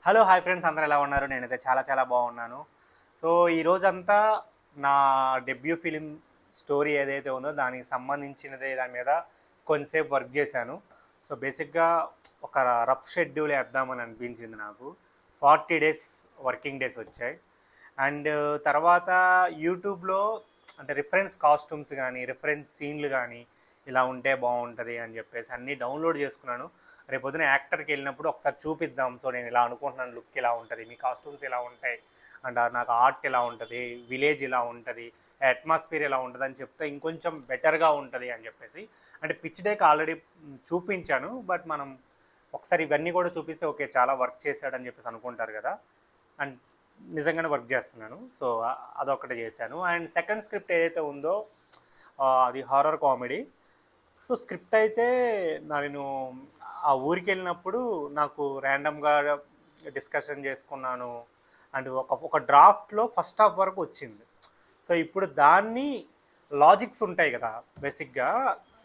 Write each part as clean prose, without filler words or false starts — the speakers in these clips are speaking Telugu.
హలో హాయ్ ఫ్రెండ్స్, అందరూ ఎలా ఉన్నారు? నేనైతే చాలా చాలా బాగున్నాను. సో ఈరోజంతా నా డెబ్యూ ఫిలిం స్టోరీ ఏదైతే ఉందో దానికి సంబంధించినదే దాని మీద కొంతసేపు వర్క్ చేశాను. సో బేసిక్గా ఒక రఫ్ షెడ్యూల్ వేద్దామని అనిపించింది నాకు. 40 డేస్ వర్కింగ్ డేస్ వచ్చాయి. అండ్ తర్వాత యూట్యూబ్లో అంటే రిఫరెన్స్ కాస్ట్యూమ్స్ కానీ రిఫరెన్స్ సీన్లు కానీ ఇలా ఉంటే బాగుంటుంది అని చెప్పేసి అన్నీ డౌన్లోడ్ చేసుకున్నాను. రేపొద్దున యాక్టర్కి వెళ్ళినప్పుడు ఒకసారి చూపిద్దాం. సో నేను ఇలా అనుకుంటున్నాను, లుక్ ఇలా ఉంటుంది, మీ కాస్ట్యూమ్స్ ఇలా ఉంటాయి, అండ్ నాకు ఆర్ట్ ఇలా ఉంటుంది, విలేజ్ ఇలా ఉంటుంది, అట్మాస్ఫియర్ ఇలా ఉంటుంది అని చెప్తే ఇంకొంచెం బెటర్గా ఉంటుంది అని చెప్పేసి. అంటే పిచ్ డేకి ఆల్రెడీ చూపించాను, బట్ మనం ఒకసారి ఇవన్నీ కూడా చూపిస్తే ఓకే చాలా వర్క్ చేశాడని చెప్పేసి అనుకుంటారు కదా. అండ్ నిజంగానే వర్క్ చేస్తున్నాను. సో అదొకటి చేశాను. అండ్ సెకండ్ స్క్రిప్ట్ ఏదైతే ఉందో అది హారర్ కామెడీ. సో స్క్రిప్ట్ అయితే నేను ఆ ఊరికి వెళ్ళినప్పుడు నాకు ర్యాండమ్గా డిస్కషన్ చేసుకున్నాను. అండ్ ఒక డ్రాఫ్ట్లో ఫస్ట్ హాఫ్ వరకు వచ్చింది. సో ఇప్పుడు దాన్ని లాజిక్స్ ఉంటాయి కదా బేసిక్గా.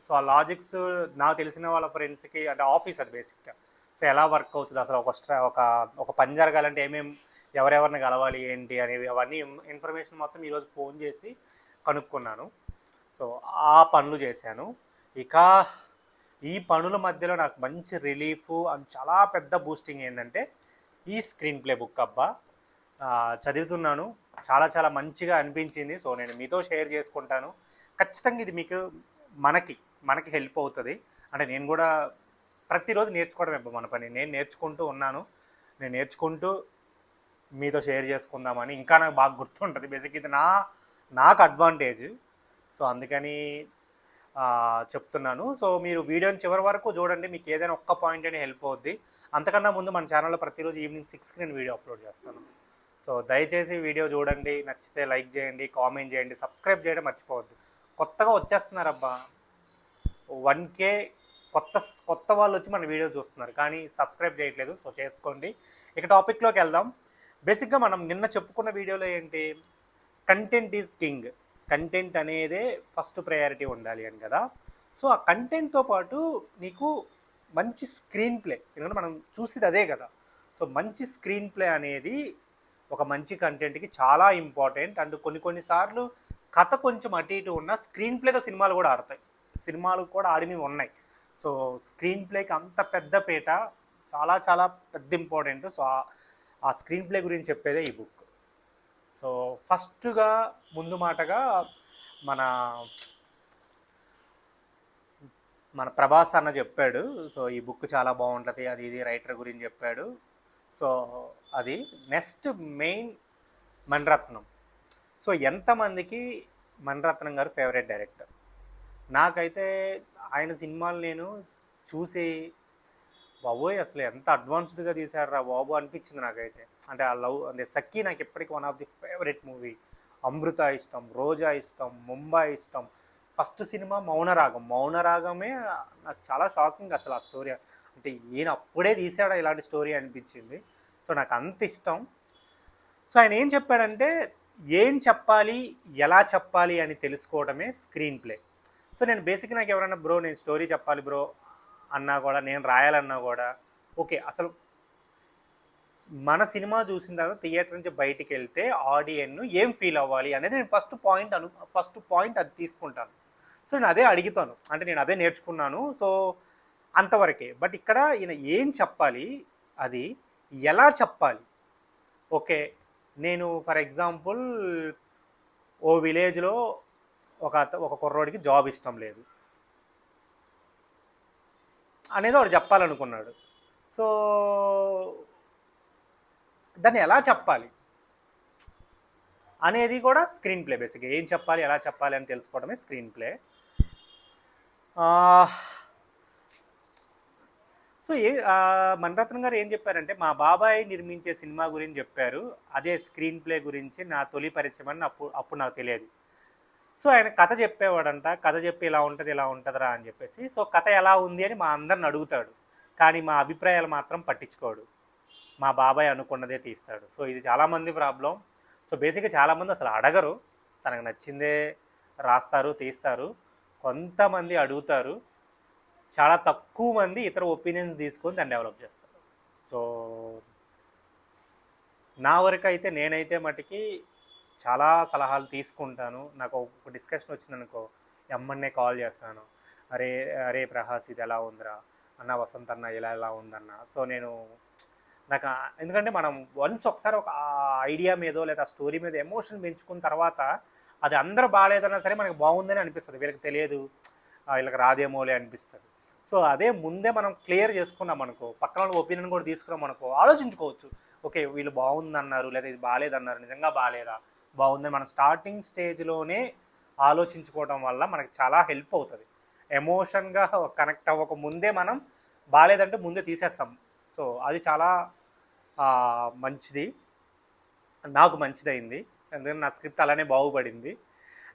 సో ఆ లాజిక్స్ నాకు తెలిసిన వాళ్ళ ఫ్రెండ్స్కి అంటే ఆఫీస్ అది బేసిక్గా. సో ఎలా వర్క్ అవుతుంది అసలు, ఒక ఒక పని జరగాలంటే ఎవరెవరిని కలవాలి ఏంటి అనేవి అవన్నీ ఇన్ఫర్మేషన్ మొత్తం ఈరోజు ఫోన్ చేసి కనుక్కున్నాను. సో ఆ పనులు చేశాను. ఇక ఈ పనుల మధ్యలో నాకు మంచి రిలీఫ్ అండ్ చాలా పెద్ద బూస్టింగ్ ఏంటంటే ఈ స్క్రీన్ ప్లే బుక్ అబ్బా. చదువుతున్నాను, చాలా చాలా మంచిగా అనిపించింది. సో నేను మీతో షేర్ చేసుకుంటాను. ఖచ్చితంగా ఇది మీకు మనకి హెల్ప్ అవుతుంది. అంటే నేను కూడా ప్రతిరోజు నేర్చుకోవడం అబ్బా మన పని. నేను నేర్చుకుంటూ ఉన్నాను. నేను నేర్చుకుంటూ మీతో షేర్ చేసుకుందామని ఇంకా నాకు బాగా గుర్తుంటుంది. బేసిక్ ఇది నాకు అడ్వాంటేజ్. సో అందుకని చెప్తున్నాను. సో మీరు వీడియోని చివరి వరకు చూడండి, మీకు ఏదైనా ఒక్క పాయింట్ అని హెల్ప్ అవుద్ది. అంతకన్నా ముందు మన ఛానల్లో ప్రతిరోజు ఈవినింగ్ 6కి నేను వీడియో అప్లోడ్ చేస్తాను. సో దయచేసి వీడియో చూడండి, నచ్చితే లైక్ చేయండి, కామెంట్ చేయండి, సబ్స్క్రైబ్ చేయడం మర్చిపోవద్దు. కొత్తగా వచ్చేస్తున్నారబ్బా 1K కొత్త వాళ్ళు వచ్చి మన వీడియో చూస్తున్నారు, కానీ సబ్స్క్రైబ్ చేయట్లేదు. సో చేసుకోండి. ఇక టాపిక్లోకి వెళ్దాం. బేసిక్గా మనం నిన్న చెప్పుకున్న వీడియోలో ఏంటి, కంటెంట్ ఈజ్ కింగ్. కంటెంట్ అనేదే ఫస్ట్ ప్రయారిటీ ఉండాలి అని కదా. సో ఆ కంటెంట్తో పాటు నీకు మంచి స్క్రీన్ ప్లే, ఎందుకంటే మనం చూసేది అదే కదా. సో మంచి స్క్రీన్ ప్లే అనేది ఒక మంచి కంటెంట్కి చాలా ఇంపార్టెంట్. అండ్ కొన్నిసార్లు కథ కొంచెం అటు ఇటు ఉన్న స్క్రీన్ ప్లేతో సినిమాలు కూడా ఆడతాయి. సినిమాలు కూడా ఆడినవి ఉన్నాయి. సో స్క్రీన్ ప్లేకి అంత పెద్ద పీట, చాలా చాలా పెద్ద ఇంపార్టెంట్. సో ఆ స్క్రీన్ ప్లే గురించి చెప్పేదే ఈ బుక్. సో ఫస్ట్గా ముందు మాటగా మన ప్రభాస్ అన్న చెప్పాడు. సో ఈ బుక్ చాలా బాగుంటుంది, అది ఇది రైటర్ గురించి చెప్పాడు. సో అది నెక్స్ట్ మెయిన్ మణిరత్నం. సో ఎంతమందికి మణిరత్నం గారు ఫేవరెట్ డైరెక్టర్? నాకైతే ఆయన సినిమాలు నేను చూసి బాబోయ్ అసలు ఎంత అడ్వాన్స్డ్గా తీశారా బాబు అనిపించింది నాకైతే. అంటే ఆ లవ్ అంటే సఖీ నాకు ఎప్పటికీ one of the favourite movie. Amrutha ఇష్టం, రోజా ఇష్టం, ముంబై ఇష్టం. ఫస్ట్ సినిమా మౌనరాగమే నాకు చాలా షాకింగ్ అసలు ఆ స్టోరీ. అంటే ఈయన అప్పుడే తీసాడా ఇలాంటి స్టోరీ అనిపించింది. సో నాకు అంత ఇష్టం. సో ఆయన ఏం చెప్పాడంటే ఏం చెప్పాలి, ఎలా చెప్పాలి అని తెలుసుకోవడమే స్క్రీన్ ప్లే. సో నేను బేసిక్గా నాకు ఎవరైనా బ్రో నేను స్టోరీ చెప్పాలి బ్రో అన్నా కూడా, నేను రాయాలన్నా కూడా ఓకే, అసలు మన సినిమా చూసిన తర్వాత థియేటర్ నుంచి బయటికి వెళ్తే ఆడియన్ ఏం ఫీల్ అవ్వాలి అనేది నేను ఫస్ట్ పాయింట్ అది తీసుకుంటాను. సో నేను అదే అడుగుతాను, అంటే నేను అదే నేర్చుకున్నాను. సో అంతవరకే. బట్ ఇక్కడ ఈయన ఏం చెప్పాలి, అది ఎలా చెప్పాలి. ఓకే, నేను ఫర్ ఎగ్జాంపుల్ ఓ విలేజ్లో ఒక కుర్రోడికి జాబ్ ఇష్టం లేదు అనేది వాడు చెప్పాలనుకున్నాడు. సో దాన్ని ఎలా చెప్పాలి అనేది కూడా స్క్రీన్ ప్లే. బేసిక్గా ఏం చెప్పాలి, ఎలా చెప్పాలి అని తెలుసుకోవడమే స్క్రీన్ ప్లే. సో మణిరత్నం గారు ఏం చెప్పారంటే మా బాబాయ్ నిర్మించే సినిమా గురించి చెప్పారు, అదే స్క్రీన్ ప్లే గురించి నా తొలి పరిచయం అని అప్పుడు నాకు తెలియదు. సో ఆయన కథ చెప్పేవాడంట, కథ చెప్పి ఇలా ఉంటుందిరా అని చెప్పేసి. సో కథ ఎలా ఉంది అని మా అందరిని అడుగుతాడు, కానీ మా అభిప్రాయాలు మాత్రం పట్టించుకోడు. మా బాబాయ్ అనుకున్నదే తీస్తాడు. సో ఇది చాలామంది ప్రాబ్లం. సో బేసిక్గా చాలామంది అసలు అడగరు, తనకు నచ్చిందే రాస్తారు, తీస్తారు. కొంతమంది అడుగుతారు, చాలా తక్కువ మంది ఇతర ఒపీనియన్స్ తీసుకొని దాన్ని డెవలప్ చేస్తారు. సో నా వరకు అయితే నేనైతే మటుకి చాలా సలహాలు తీసుకుంటాను. నాకు ఒక డిస్కషన్ వచ్చిందనుకో ఎమ్మన్నే కాల్ చేస్తాను. అరే అరే ప్రహాస్ ఇది ఎలా ఉందిరా అన్న, వసంత్ అన్న ఇలా ఎలా ఉందన్న. సో నేను నాకు ఎందుకంటే మనం వన్స్ ఒకసారి ఒక ఐడియా మీదో లేదా స్టోరీ మీద ఎమోషన్ పెంచుకున్న తర్వాత అది అందరూ బాగాలేదన్నా సరే మనకు బాగుందని అనిపిస్తుంది. వీళ్ళకి తెలియదు, వీళ్ళకి రాదేమోలే అనిపిస్తుంది. సో అదే ముందే మనం క్లియర్ చేసుకున్నాం అనుకో, పక్కన వాళ్ళ ఒపీనియన్ కూడా తీసుకున్నాం అనుకో, ఆలోచించుకోవచ్చు. ఓకే వీళ్ళు బాగుందన్నారు లేదా ఇది బాగాలేదన్నారు, నిజంగా బాగాలేదా బాగుందని మనం స్టార్టింగ్ స్టేజ్లోనే ఆలోచించుకోవడం వల్ల మనకు చాలా హెల్ప్ అవుతుంది. ఎమోషన్గా కనెక్ట్ అవ్వక ముందే మనం బాగాలేదంటే ముందే తీసేస్తాం. సో అది చాలా మంచిది, నాకు మంచిదైంది. ఎందుకంటే నా స్క్రిప్ట్ అలానే బాగుపడింది.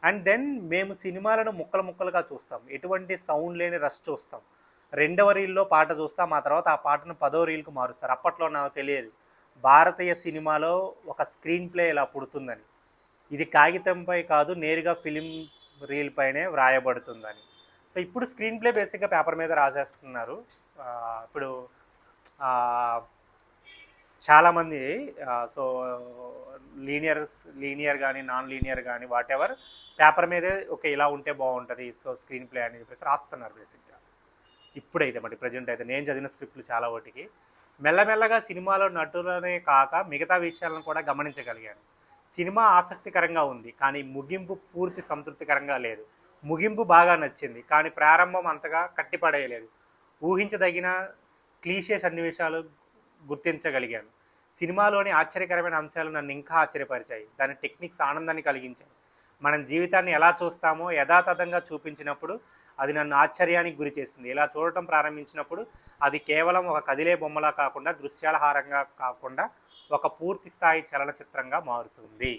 అండ్ దెన్ మేము సినిమాలను ముక్కలు ముక్కలుగా చూస్తాం, ఎటువంటి సౌండ్ లేని రష్ చూస్తాం. 2వ రీల్లో పాట చూస్తాం, ఆ తర్వాత ఆ పాటను 10వ రీల్కు మారుస్తారు. అప్పట్లో నాకు తెలియదు భారతీయ సినిమాలో ఒక స్క్రీన్ ప్లే ఇలా పుడుతుందని. ఇది కాగితంపై కాదు, నేరుగా ఫిలిం రీల్ పైనే వ్రాయబడుతుందని. సో ఇప్పుడు స్క్రీన్ ప్లే బేసిక్గా పేపర్ మీద రాసేస్తున్నారు. ఇప్పుడు చాలామంది సో లీనియర్ కానీ నాన్ లీనియర్ కానీ వాట్ ఎవర్ పేపర్ మీదే ఓకే ఇలా ఉంటే బాగుంటుంది సో స్క్రీన్ ప్లే అని చెప్పేసి రాస్తున్నారు బేసిక్గా. ఇప్పుడైతే మరి ప్రజెంట్ అయితే నేను చదివిన స్క్రిప్ట్లు చాలా వాటికి మెల్లమెల్లగా సినిమాలో నటులనే కాక మిగతా విషయాలను కూడా గమనించగలిగాను. సినిమా ఆసక్తికరంగా ఉంది కానీ ముగింపు పూర్తి సంతృప్తికరంగా లేదు. ముగింపు బాగా నచ్చింది కానీ ప్రారంభం అంతగా కట్టిపడేయలేదు. ఊహించదగిన క్లీషే సన్నివేశాలు గుర్తించగలిగాను. సినిమాలోని ఆశ్చర్యకరమైన అంశాలు నన్ను ఇంకా ఆశ్చర్యపరిచాయి. దాని టెక్నిక్స్ ఆనందాన్ని కలిగించాయి. మనం జీవితాన్ని ఎలా చూస్తామో యథాతథంగా చూపించినప్పుడు అది నన్ను ఆశ్చర్యానికి గురి చేసింది. ఇలా చూడటం ప్రారంభించినప్పుడు అది కేవలం ఒక కదిలే బొమ్మలా కాకుండా దృశ్యాలహారంగా కాకుండా ఒక పూర్తి స్థాయి చలనచిత్రంగా మారుతుంది.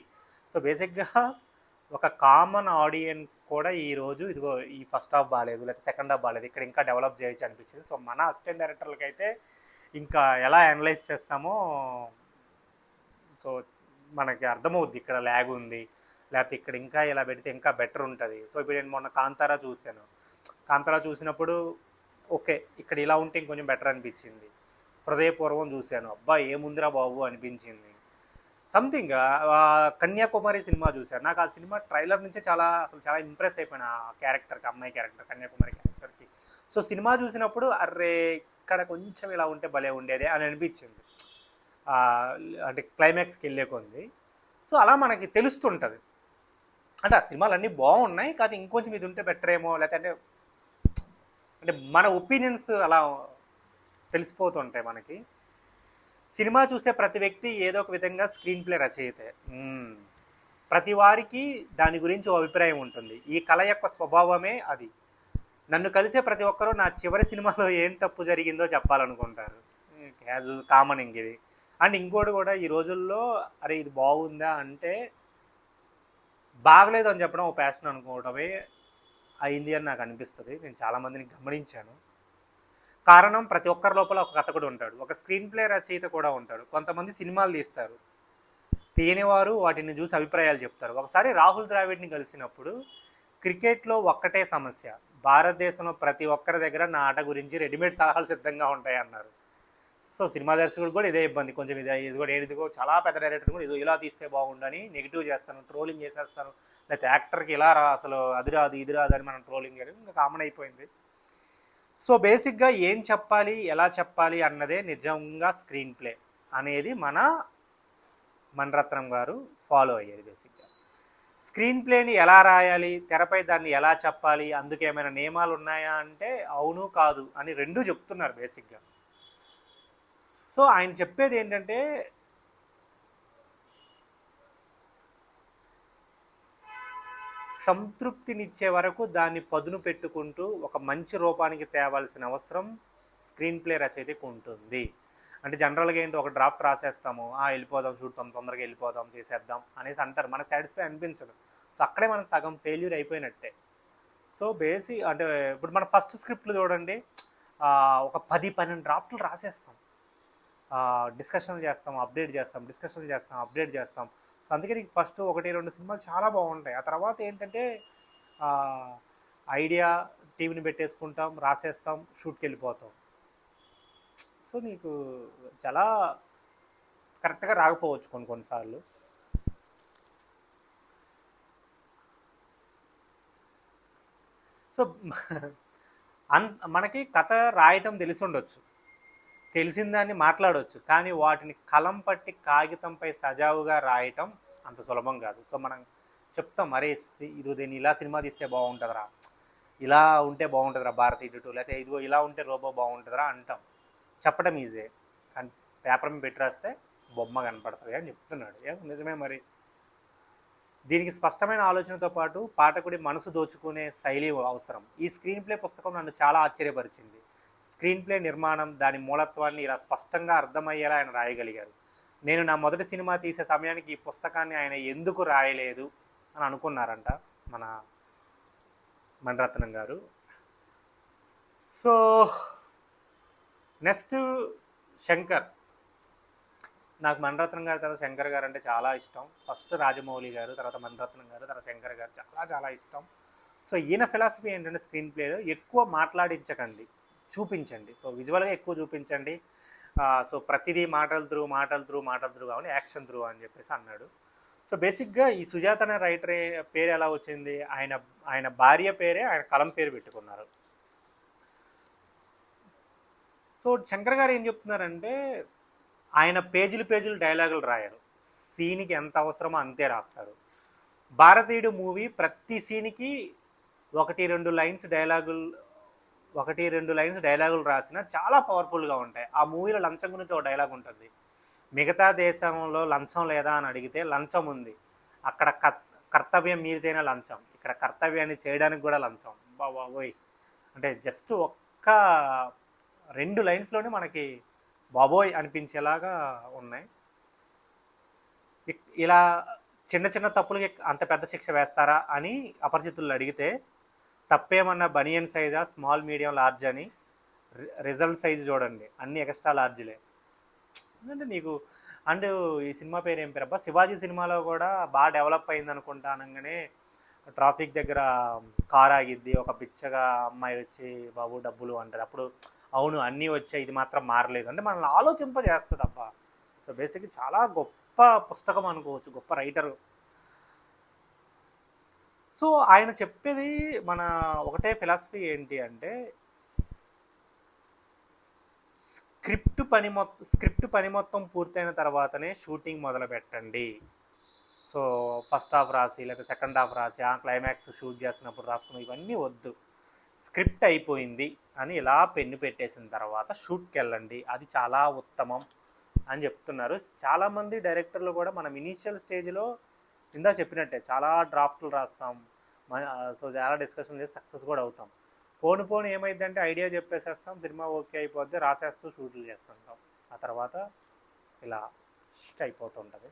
సో బేసిక్గా ఒక కామన్ ఆడియన్స్ కూడా ఈరోజు ఇదిగో ఈ ఫస్ట్ హాఫ్ బాగాలేదు లేకపోతే సెకండ్ హాఫ్ బాగాలేదు, ఇక్కడ ఇంకా డెవలప్ చేయొచ్చు అనిపించింది. సో మన అసిస్టెంట్ డైరెక్టర్లకి అయితే ఇంకా ఎలా అనలైజ్ చేస్తామో సో మనకి అర్థమవుద్ది, ఇక్కడ ల్యాగ్ ఉంది లేకపోతే ఇక్కడ ఇంకా ఇలా పెడితే ఇంకా బెటర్ ఉంటుంది. సో ఇప్పుడు నేను మొన్న కాంతారా చూశాను. కాంతారా చూసినప్పుడు ఓకే ఇక్కడ ఇలా ఉంటే ఇంకొంచెం బెటర్ అనిపించింది. హృదయపూర్వం చూశాను, అబ్బా ఏముందిరా బాబు అనిపించింది. సంథింగ్ కన్యాకుమారి సినిమా చూశాను. నాకు ఆ సినిమా ట్రైలర్ నుంచే చాలా ఇంప్రెస్ అయిపోయాను ఆ క్యారెక్టర్కి, అమ్మాయి క్యారెక్టర్, కన్యాకుమారి క్యారెక్టర్కి. సో సినిమా చూసినప్పుడు అర్రే ఇక్కడ కొంచెం ఇలా ఉంటే భలే ఉండేది అని అనిపించింది, అంటే క్లైమాక్స్కి వెళ్ళే కొంది. సో అలా మనకి తెలుస్తుంటుంది. అంటే ఆ సినిమాలు అన్నీ బాగున్నాయి కాదు ఇంకొంచెం ఇది ఉంటే బెటర్ ఏమో, లేకపోతే అంటే మన ఒపీనియన్స్ అలా తెలిసిపోతుంటాయి మనకి. సినిమా చూసే ప్రతి వ్యక్తి ఏదో ఒక విధంగా స్క్రీన్ ప్లే రచయితే. ప్రతి వారికి దాని గురించి ఓ అభిప్రాయం ఉంటుంది. ఈ కళ యొక్క స్వభావమే అది. నన్ను కలిసే ప్రతి ఒక్కరూ నా చివరి సినిమాలో ఏం తప్పు జరిగిందో చెప్పాలనుకుంటారు. యాజ్ కామన్ ఇది. అండ్ ఇంకోటి కూడా ఈ రోజుల్లో అరే ఇది బాగుందా అంటే బాగలేదు అని చెప్పడం ఒక ప్యాషన్ అనుకోవడమే అయింది అని నాకు అనిపిస్తుంది. నేను చాలామందిని గమనించాను. కారణం ప్రతి ఒక్కరి లోపల ఒక కథకుడు ఉంటాడు, ఒక స్క్రీన్ ప్లే రచయిత కూడా ఉంటాడు. కొంతమంది సినిమాలు తీస్తారు, తీయనివారు వాటిని చూసి అభిప్రాయాలు చెప్తారు. ఒకసారి రాహుల్ ద్రావిడ్ని కలిసినప్పుడు క్రికెట్లో ఒక్కటే సమస్య, భారతదేశంలో ప్రతి ఒక్కరి దగ్గర నా ఆట గురించి రెడీమేడ్ సలహాలు సిద్ధంగా ఉంటాయి అన్నారు. సో సినిమా దర్శకుడు కూడా ఇదే ఇబ్బంది, కొంచెం ఇది కూడా ఏదిగో చాలా పెద్ద డైరెక్టర్ కూడా ఇలా తీస్తే బాగుండని నెగిటివ్ చేస్తాను, ట్రోలింగ్ చేసేస్తాను, లేకపోతే యాక్టర్కి ఇలా అసలు అది రాదు ఇది రాదు అని మనం ట్రోలింగ్ చేయడం ఇంకా కామన్ అయిపోయింది. సో బేసిక్గా ఏం చెప్పాలి ఎలా చెప్పాలి అన్నదే నిజంగా స్క్రీన్ ప్లే అనేది మణిరత్నం గారు ఫాలో అయ్యేది. బేసిక్గా స్క్రీన్ ప్లేని ఎలా రాయాలి, తెరపై దాన్ని ఎలా చెప్పాలి, అందుకు ఏమైనా నియమాలు ఉన్నాయా అంటే అవును కాదు అని రెండూ చెప్తున్నారు బేసిక్గా. సో ఆయన చెప్పేది ఏంటంటే సంతృప్తినిచ్చే వరకు దాన్ని పదును పెట్టుకుంటూ ఒక మంచి రూపానికి తేవాల్సిన అవసరం స్క్రీన్ ప్లే రచయితకు ఉంటుంది. అంటే జనరల్గా ఏంటి ఒక డ్రాఫ్ట్ రాసేస్తాము, వెళ్ళిపోదాం చూద్దాం తొందరగా వెళ్ళిపోదాం చేసేద్దాం అనేసి అంటారు, మనకు సాటిస్ఫై అనిపించదు. సో అక్కడే మనం సగం ఫెయిల్యూర్ అయిపోయినట్టే. సో అంటే ఇప్పుడు మన ఫస్ట్ స్క్రిప్ట్లు చూడండి, ఒక 10-12 డ్రాఫ్ట్లు రాసేస్తాం, డిస్కషన్లు చేస్తాం అప్డేట్ చేస్తాం, డిస్కషన్లు చేస్తాం అప్డేట్ చేస్తాం. సో అందుకే నీకు ఫస్ట్ 1-2 సినిమాలు చాలా బాగుంటాయి. ఆ తర్వాత ఏంటంటే ఐడియా టీవీని పెట్టేసుకుంటాం, రాసేస్తాం, షూట్కి వెళ్ళిపోతాం. సో నీకు చాలా కరెక్ట్గా రాకపోవచ్చు కొన్నిసార్లు. సో మనకి కథ రాయటం తెలిసి ఉండొచ్చు, తెలిసిన దాన్ని మాట్లాడవచ్చు, కానీ వాటిని కలం పట్టి కాగితంపై సజావుగా రాయటం అంత సులభం కాదు. సో మనం చెప్తాం, మరే ఇది దీన్ని ఇలా సినిమా తీస్తే బాగుంటుందిరా, ఇలా ఉంటే బాగుంటుందిరా భారతీయుడు 2, లేకపోతే ఇదిగో ఇలా ఉంటే రోబో బాగుంటుందిరా అంటాం. చెప్పడం ఈజీ, కానీ పేపర్ మీద పెట్టి రాస్తే బొమ్మ కనపడుతుంది అని చెప్తున్నాడు. ఎస్, నిజమే. మరి దీనికి స్పష్టమైన ఆలోచనతో పాటు పాఠకుడి మనసు దోచుకునే శైలి అవసరం. ఈ స్క్రీన్ ప్లే పుస్తకం నన్ను చాలా ఆశ్చర్యపరిచింది. స్క్రీన్ ప్లే నిర్మాణం, దాని మూలత్వాన్ని ఇలా స్పష్టంగా అర్థమయ్యేలా ఆయన రాయగలిగారు. నేను నా మొదటి సినిమా తీసే సమయానికి ఈ పుస్తకాన్ని ఆయన ఎందుకు రాయలేదు అని అనుకున్నారంట మన మణిరత్నం గారు. So next Shankar. నాకు మణిరత్నం గారు తర్వాత శంకర్ గారు అంటే చాలా ఇష్టం. ఫస్ట్ రాజమౌళి గారు, తర్వాత మణిరత్నం గారు, తర్వాత శంకర్ గారు చాలా చాలా ఇష్టం. సో ఈయన ఫిలాసఫీ ఏంటంటే స్క్రీన్ ప్లేలో ఎక్కువ మాట్లాడించకండి, చూపించండి. సో విజువల్గా ఎక్కువ చూపించండి. సో ప్రతిదీ మాటలు త్రూ కావాలి, యాక్షన్ త్రూ అని చెప్పేసి అన్నాడు. సో బేసిక్గా ఈ సుజాత అనే రైటర్ పేరు ఎలా వచ్చింది, ఆయన భార్య పేరే ఆయన కలం పేరు పెట్టుకున్నారు. సో శంకర్ గారు ఏం చెప్తున్నారంటే ఆయన పేజీలు డైలాగులు రాయరు, సీన్కి ఎంత అవసరమో అంతే రాస్తారు. భారతీయుడు మూవీ ప్రతి సీన్కి 1-2 లైన్స్ డైలాగులు రాసిన చాలా పవర్ఫుల్గా ఉంటాయి. ఆ మూవీలో లంచం గురించి ఒక డైలాగ్ ఉంటుంది. మిగతా దేశంలో లంచం లేదా అని అడిగితే లంచం ఉంది, అక్కడ కర్తవ్యం మీరితేనే లంచం, ఇక్కడ కర్తవ్యాన్ని చేయడానికి కూడా లంచం. బాబోయ్ అంటే జస్ట్ ఒక్క 2 లైన్స్లోనే మనకి బాబోయ్ అనిపించేలాగా ఉన్నాయి. ఇలా చిన్న తప్పులకి అంత పెద్ద శిక్ష వేస్తారా అని అపరిచితులు అడిగితే, తప్పేమన్నా బనియన్ సైజా, స్మాల్ మీడియం లార్జ్ అని రిజల్ట్ సైజు చూడండి, అన్ని ఎక్స్ట్రా లార్జ్లే. అంటే నీకు అండ్ ఈ సినిమా పేరు ఏం పేరు అబ్బా, శివాజీ సినిమాలో కూడా బాగా డెవలప్ అయింది అనుకుంటా అనగానే ట్రాఫిక్ దగ్గర కార్ ఆగిద్ది, ఒక బిచ్చగా అమ్మాయి వచ్చి బాబు డబ్బులు అంటారు, అప్పుడు అవును అన్నీ వచ్చాయి ఇది మాత్రం మారలేదు అంటే మనల్ని ఆలోచింపజేస్తుంది అబ్బా. సో బేసిక్గా చాలా గొప్ప పుస్తకం అనుకోవచ్చు, గొప్ప రైటరు. సో ఆయన చెప్పేది మన ఒకటే ఫిలాసఫీ ఏంటి అంటే స్క్రిప్ట్ పని మొత్తం పూర్తయిన తర్వాతనే షూటింగ్ మొదలు పెట్టండి. సో ఫస్ట్ హాఫ్ రాసి లేకపోతే సెకండ్ హాఫ్ రాసి ఆ క్లైమాక్స్ షూట్ చేస్తున్నప్పుడు రాసుకున్న ఇవన్నీ వద్దు. స్క్రిప్ట్ అయిపోయింది అని ఇలా పెన్ను పెట్టేసిన తర్వాత షూట్కి వెళ్ళండి, అది చాలా ఉత్తమం అని చెప్తున్నారు. చాలామంది డైరెక్టర్లు కూడా మనం ఇనీషియల్ స్టేజ్లో ఇందా చెప్పినట్టే చాలా డ్రాఫ్ట్లు రాస్తాం, సో చాలా డిస్కషన్ చేసి సక్సెస్ కూడా అవుతాం. పోను ఏమైందంటే ఐడియా చెప్పేసేస్తాం, సినిమా ఓకే అయిపోద్ది, రాసేస్తూ షూట్లు చేస్తుంటాం, ఆ తర్వాత ఇలా అయిపోతుంటుంది.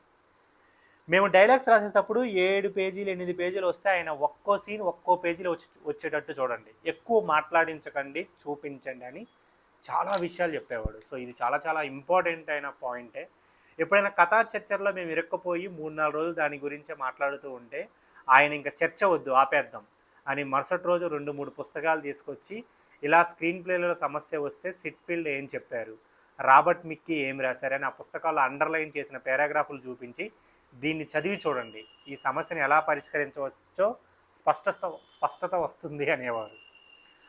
మేము డైలాగ్స్ రాసేటప్పుడు 7 పేజీలు 8 పేజీలు వస్తే ఆయన ఒక్కో సీన్ ఒక్కో పేజీలో వచ్చేటట్టు చూడండి, ఎక్కువ మాట్లాడించకండి, చూపించండి అని చాలా విషయాలు చెప్పేవాడు. సో ఇది చాలా చాలా ఇంపార్టెంట్ అయిన పాయింటే. ఎప్పుడైనా కథా చర్చల్లో మేము ఇరక్కపోయి 3-4 రోజులు దాని గురించే మాట్లాడుతూ ఉంటే ఆయన ఇంకా చర్చ వద్దు ఆపేద్దాం అని మరుసటి రోజు 2-3 పుస్తకాలు తీసుకొచ్చి ఇలా స్క్రీన్ ప్లేలో సమస్య వస్తే సిట్ఫీల్డ్ ఏం చెప్పారు, రాబర్ట్ మిక్కీ ఏం రాశారని ఆ పుస్తకాల్లో అండర్లైన్ చేసిన పారాగ్రాఫ్లు చూపించి దీన్ని చదివి చూడండి, ఈ సమస్యను ఎలా పరిష్కరించవచ్చో స్పష్టత వస్తుంది అనేవారు.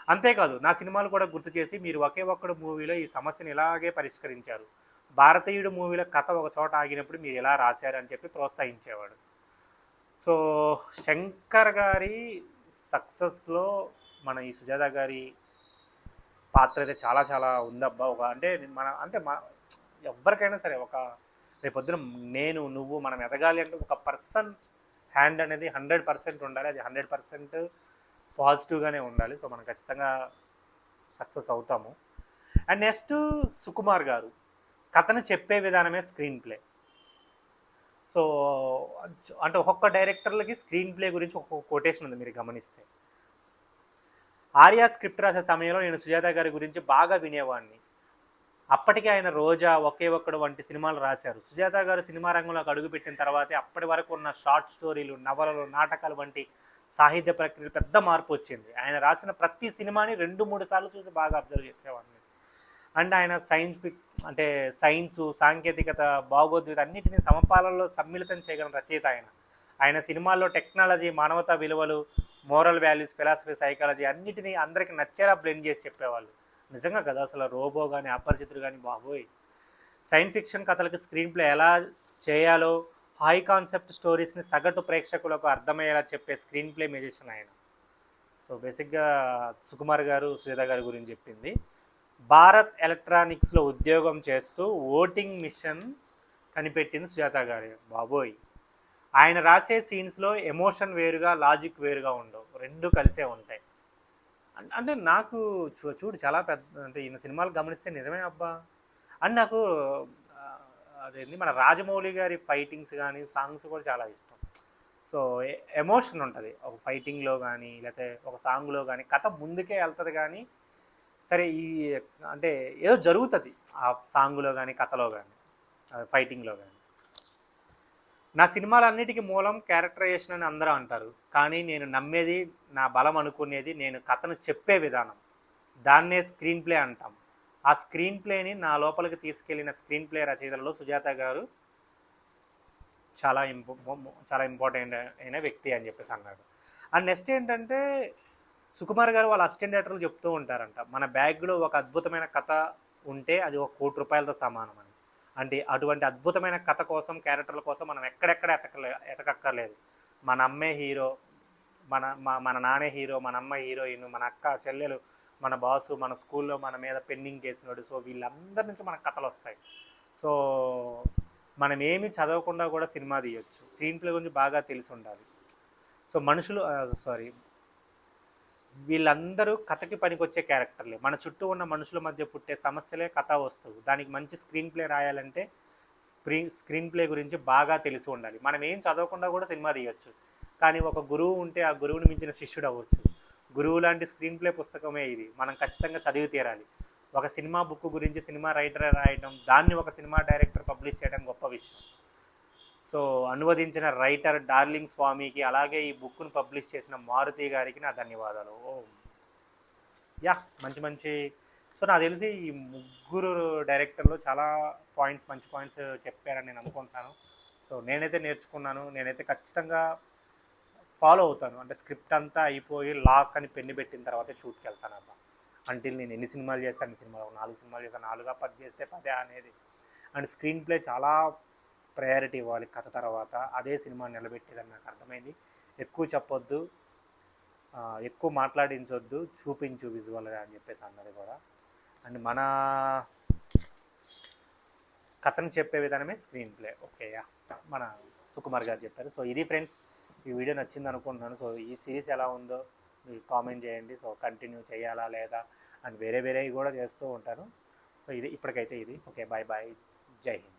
అంతేకాదు నా సినిమాలు కూడా గుర్తు చేసి మీరు ఒకే ఒక్కడు మూవీలో ఈ సమస్యను ఇలాగే పరిష్కరించారు, భారతీయుడు మూవీలో కథ ఒక చోట ఆగినప్పుడు మీరు ఎలా రాశారు అని చెప్పి ప్రోత్సహించేవాడు. సో శంకర్ గారి సక్సెస్లో మన ఈ సుజాత గారి పాత్ర అయితే చాలా చాలా ఉందబ్బా. ఒక అంటే ఎవరికైనా సరే ఒక రేపొద్దున నేను నువ్వు మనం ఎదగాలి అంటే ఒక పర్సన్ హ్యాండ్ అనేది 100% ఉండాలి, అది 100% పాజిటివ్గానే ఉండాలి. సో మనం ఖచ్చితంగా సక్సెస్ అవుతాము. అండ్ నెక్స్ట్ సుకుమార్ గారు, కథను చెప్పే విధానమే స్క్రీన్ ప్లే. సో అంటే ఒక్కొక్క డైరెక్టర్లకి స్క్రీన్ ప్లే గురించి ఒక్కొక్క కొటేషన్ ఉంది మీరు గమనిస్తే. ఆర్యా స్క్రిప్ట్ రాసే సమయంలో నేను సుజాత గారి గురించి బాగా వినేవాడిని. అప్పటికే ఆయన రోజా, ఒకే ఒక్కడు వంటి సినిమాలు రాశారు. సుజాత గారు సినిమా రంగంలోకి అడుగుపెట్టిన తర్వాతే అప్పటి వరకు ఉన్న షార్ట్ స్టోరీలు, నవలలు, నాటకాలు వంటి సాహిత్య ప్రక్రియలో పెద్ద మార్పు వచ్చింది. ఆయన రాసిన ప్రతి సినిమాని 2-3 సార్లు చూసి బాగా అబ్జర్వ్ చేసేవాడిని. అండ్ ఆయన అంటే సైన్సు, సాంకేతికత, భావోద్వేగత అన్నిటినీ సమపాలలో సమ్మిళితం చేయగల రచయిత ఆయన. ఆయన సినిమాల్లో టెక్నాలజీ, మానవతా విలువలు, మోరల్ వాల్యూస్, ఫిలాసఫీ, సైకాలజీ అన్నిటినీ అందరికి నచ్చేలా బ్లెండ్ చేసి చెప్పేవాళ్ళు. నిజంగా కదా, అసలు రోబో కానీ, అపరిచితుడు కానీ, బాబోయ్. సైన్స్ ఫిక్షన్ కథలకు స్క్రీన్ ప్లే ఎలా చేయాలో, హై కాన్సెప్ట్ స్టోరీస్ని సగటు ప్రేక్షకులకు అర్థమయ్యేలా చెప్పే స్క్రీన్ ప్లే మ్యూజిషియన్ ఆయన. సో బేసిక్గా సుకుమార్ గారు, సుజాత గారి గురించి చెప్పింది. భారత్ ఎలక్ట్రానిక్స్లో ఉద్యోగం చేస్తూ ఓటింగ్ మిషన్ కనిపెట్టింది సుజాత గారు. బాబోయ్, ఆయన రాసే సీన్స్లో ఎమోషన్ వేరుగా, లాజిక్ వేరుగా ఉండవు, రెండు కలిసే ఉంటాయి. అంటే నాకు చూడు చాలా పెద్ద, అంటే ఈయన సినిమాలు గమనిస్తే నిజమే అబ్బా. అండ్ నాకు అదేంటి మన రాజమౌళి గారి ఫైటింగ్స్ కానీ, సాంగ్స్ కూడా చాలా ఇష్టం. సో ఎమోషన్ ఉంటుంది ఒక ఫైటింగ్లో కానీ, లేకపోతే ఒక సాంగ్లో కానీ, కథ ముందుకే వెళ్తుంది కానీ, సరే ఈ అంటే ఏదో జరుగుతుంది ఆ సాంగ్లో కానీ, కథలో కానీ, ఫైటింగ్లో కానీ. నా సినిమాలన్నిటికీ మూలం క్యారెక్టరైజేషన్ అని అందరూ అంటారు, కానీ నేను నమ్మేది, నా బలం అనుకునేది నేను కథను చెప్పే విధానం. దాన్నే స్క్రీన్ ప్లే అంటాం. ఆ స్క్రీన్ ప్లేని నా లోపలికి తీసుకెళ్లిన స్క్రీన్ ప్లే రచయితలలో సుజాత గారు చాలా ఇంపార్టెంట్ అయిన వ్యక్తి అని చెప్పేసి అన్నాడు. అండ్ నెక్స్ట్ ఏంటంటే, సుకుమార్ గారు వాళ్ళ అసిస్టెంట్ డైరెక్టర్లు చెప్తూ ఉంటారంట, మన బ్యాగ్లో ఒక అద్భుతమైన కథ ఉంటే అది ₹1 కోటి సమానం అని. అంటే అటువంటి అద్భుతమైన కథ కోసం, క్యారెక్టర్ల కోసం మనం ఎక్కడెక్కడ ఎతకక్కర్లేదు. మన అమ్మే హీరో, మన నాన్నే హీరో, మన అమ్మ హీరోయిన్, మన అక్క చెల్లెలు, మన బాసు, మన స్కూల్లో మన మీద పెండింగ్ చేసినాడు. సో వీళ్ళందరి నుంచి మనకు కథలు వస్తాయి. సో మనం ఏమి చదవకుండా కూడా సినిమా తీయొచ్చు. స్క్రీన్ ప్లే గురించి బాగా తెలిసి ఉండాలి. సో వీళ్ళందరూ కథకి పనికొచ్చే క్యారెక్టర్లే. మన చుట్టూ ఉన్న మనుషుల మధ్య పుట్టే సమస్యలే కథ వస్తువు. దానికి మంచి స్క్రీన్ ప్లే రాయాలంటే స్క్రీన్ ప్లే గురించి బాగా తెలిసి ఉండాలి. మనం ఏం చదవకుండా కూడా సినిమా తీయొచ్చు, కానీ ఒక గురువు ఉంటే ఆ గురువుని మించిన శిష్యుడు అవ్వచ్చు. గురువు లాంటి స్క్రీన్ ప్లే పుస్తకమే ఇది, మనం ఖచ్చితంగా చదివి తీరాలి. ఒక సినిమా బుక్ గురించి సినిమా రైటర్ రాయడం, దాన్ని ఒక సినిమా డైరెక్టర్ పబ్లిష్ చేయడం గొప్ప విషయం. సో అనువదించిన రైటర్ డార్లింగ్ స్వామికి, అలాగే ఈ బుక్ను పబ్లిష్ చేసిన మారుతి గారికి నా ధన్యవాదాలు. మంచి సో నాకు తెలిసి ఈ ముగ్గురు డైరెక్టర్లు చాలా మంచి పాయింట్స్ చెప్పారని నేను అనుకుంటున్నాను. సో నేనైతే నేర్చుకున్నాను, నేనైతే ఖచ్చితంగా ఫాలో అవుతాను. అంటే స్క్రిప్ట్ అంతా అయిపోయి లాక్ అని పెన్ను పెట్టిన తర్వాతే షూట్కి వెళ్తాను అబ్బా. అంటిల్ నేను ఎన్ని సినిమాలు చేస్తాను, అన్ని సినిమాలు 4 సినిమాలు చేస్తాను, 4 10 చేస్తే 10 అనేది. అండ్ స్క్రీన్ ప్లే చాలా ప్రయారిటీ ఇవ్వాలి కథ తర్వాత, అదే సినిమా నిలబెట్టేదని నాకు అర్థమైంది. ఎక్కువ చెప్పొద్దు, ఎక్కువ మాట్లాడించొద్దు, చూపించు విజువల్గా అని చెప్పేసి అన్నది కూడా. అండ్ మన కథను చెప్పే విధానమే స్క్రీన్ ప్లే. మన సుకుమార్ గారు చెప్పారు. సో ఇది ఫ్రెండ్స్, ఈ వీడియో నచ్చింది అనుకుంటున్నాను. సో ఈ సిరీస్ ఎలా ఉందో మీరు కామెంట్ చేయండి. సో కంటిన్యూ చేయాలా లేదా, అండ్ వేరేవి కూడా చేస్తూ ఉంటాను. సో ఇది ఇప్పటికైతే ఇది. బాయ్ బాయ్, జై హింద్.